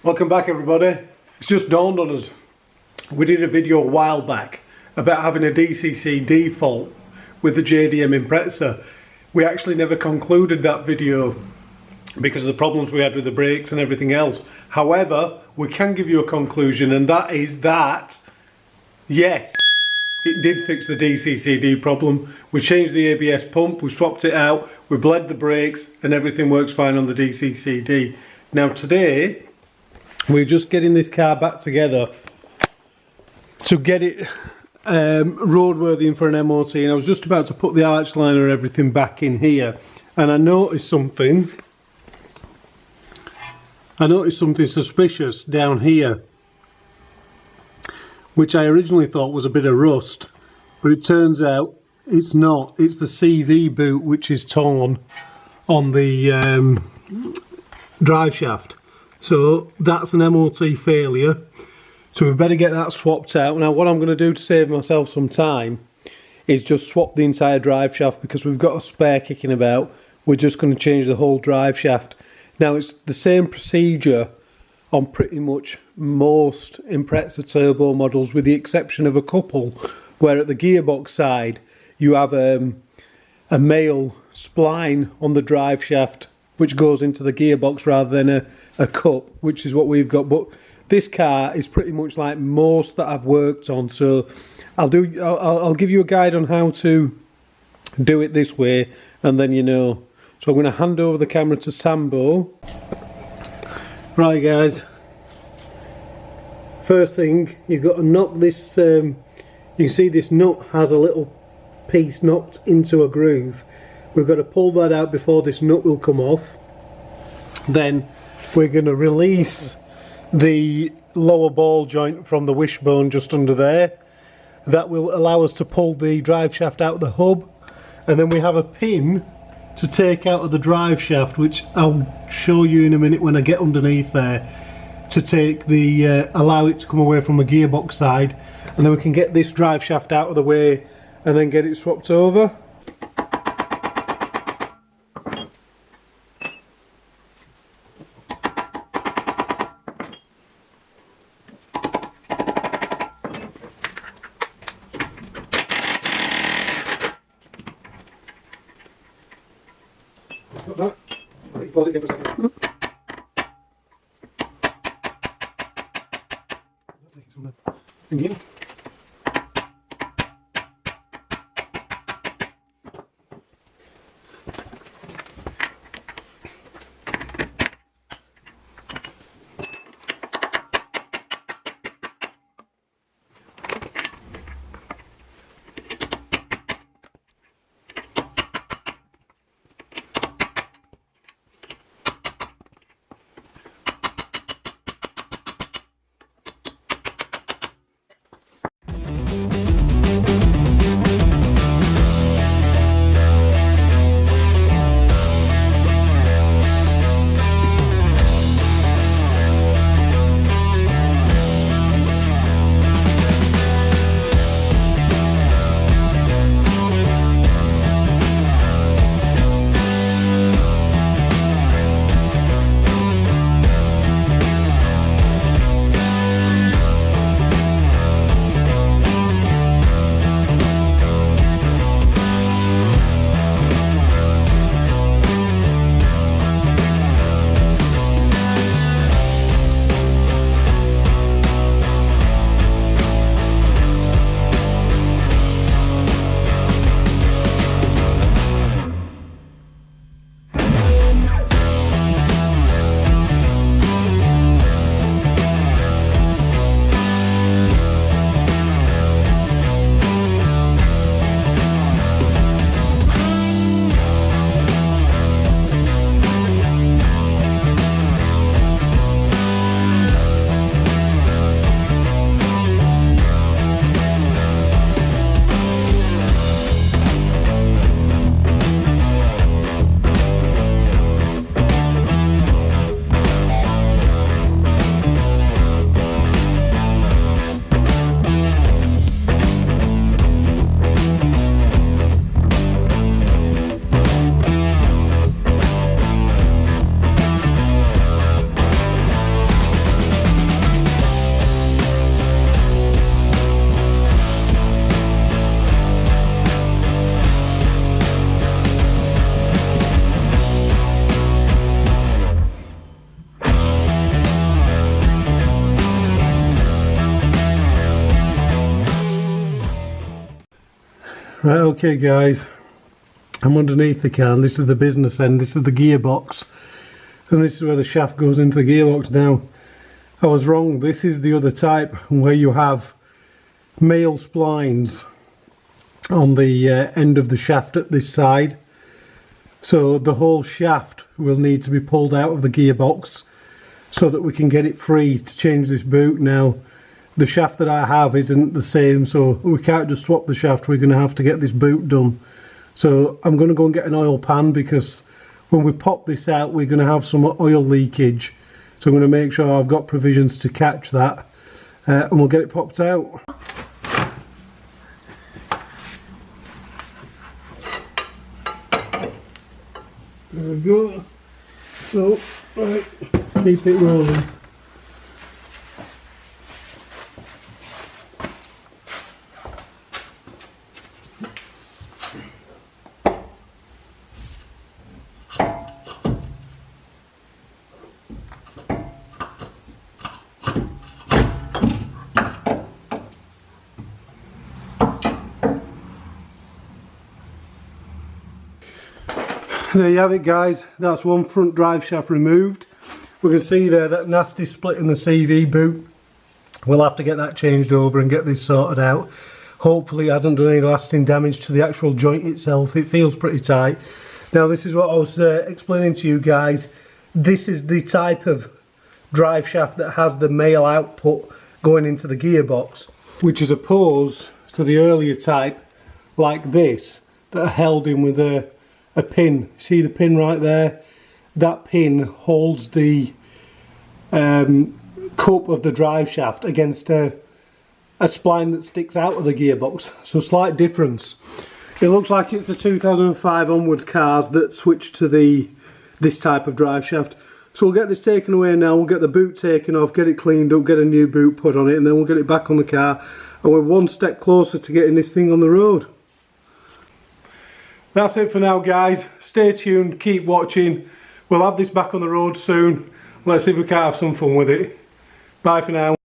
Welcome back everybody. It's just dawned on us. We did a video a while back about having a DCC default with the JDM Impreza. We actually never concluded that video because of the problems we had with the brakes and everything else. However, we can give you a conclusion, and that is that yes, it did fix the DCCD problem. We changed the ABS pump, we swapped it out, we bled the brakes, and everything works fine on the DCCD. Now today, we're just getting this car back together to get it roadworthy and for an MOT, and I was just about to put the arch liner and everything back in here, and I noticed something suspicious down here, which I originally thought was a bit of rust, but it turns out it's not. It's the CV boot which is torn on the drive shaft. So that's an MOT failure, so we better get that swapped out. Now what I'm going to do to save myself some time is just swap the entire drive shaft, because we've got a spare kicking about. We're just going to change the whole drive shaft. Now it's the same procedure on pretty much most Impreza turbo models, with the exception of a couple where at the gearbox side you have a male spline on the drive shaft which goes into the gearbox rather than a cup, which is what we've got. But this car is pretty much like most that I've worked on, so I'll give you a guide on how to do it this way, and then you know. So I'm going to hand over the camera to Sambo. Right guys, first thing, you've got to knock this, you can see this nut has a little piece knocked into a groove. We've got to pull that out before this nut will come off. Then we're going to release the lower ball joint from the wishbone just under there. That will allow us to pull the drive shaft out of the hub, and then we have a pin to take out of the drive shaft, which I'll show you in a minute when I get underneath there, to take the allow it to come away from the gearbox side, and then we can get this drive shaft out of the way and then get it swapped over. Got that? Right, pause it again for a second. Again. Right, okay guys, I'm underneath the can. This is the business end, this is the gearbox, and this is where the shaft goes into the gearbox. Now, I was wrong, this is the other type where you have male splines on the end of the shaft at this side. So the whole shaft will need to be pulled out of the gearbox so that we can get it free to change this boot. Now, the shaft that I have isn't the same, so we can't just swap the shaft. We're going to have to get this boot done. So I'm going to go and get an oil pan, because when we pop this out we're going to have some oil leakage. So I'm going to make sure I've got provisions to catch that, and we'll get it popped out. There we go. So, right, keep it rolling. There you have it guys, that's one front drive shaft removed. We can see there that nasty split in the CV boot. We'll have to get that changed over and get this sorted out. Hopefully it hasn't done any lasting damage to the actual joint itself. It feels pretty tight. Now this is what I was explaining to you guys. This is the type of drive shaft that has the male output going into the gearbox, which is opposed to the earlier type like this that are held in with a pin. See the pin right there? That pin holds the cup of the drive shaft against a spline that sticks out of the gearbox. So slight difference. It looks like it's the 2005 onwards cars that switched to this type of drive shaft. So we'll get this taken away now, we'll get the boot taken off, get it cleaned up, get a new boot put on it, and then we'll get it back on the car, and we're one step closer to getting this thing on the road. That's it for now guys, stay tuned, keep watching. We'll have this back on the road soon. Let's see if we can have some fun with it. Bye for now.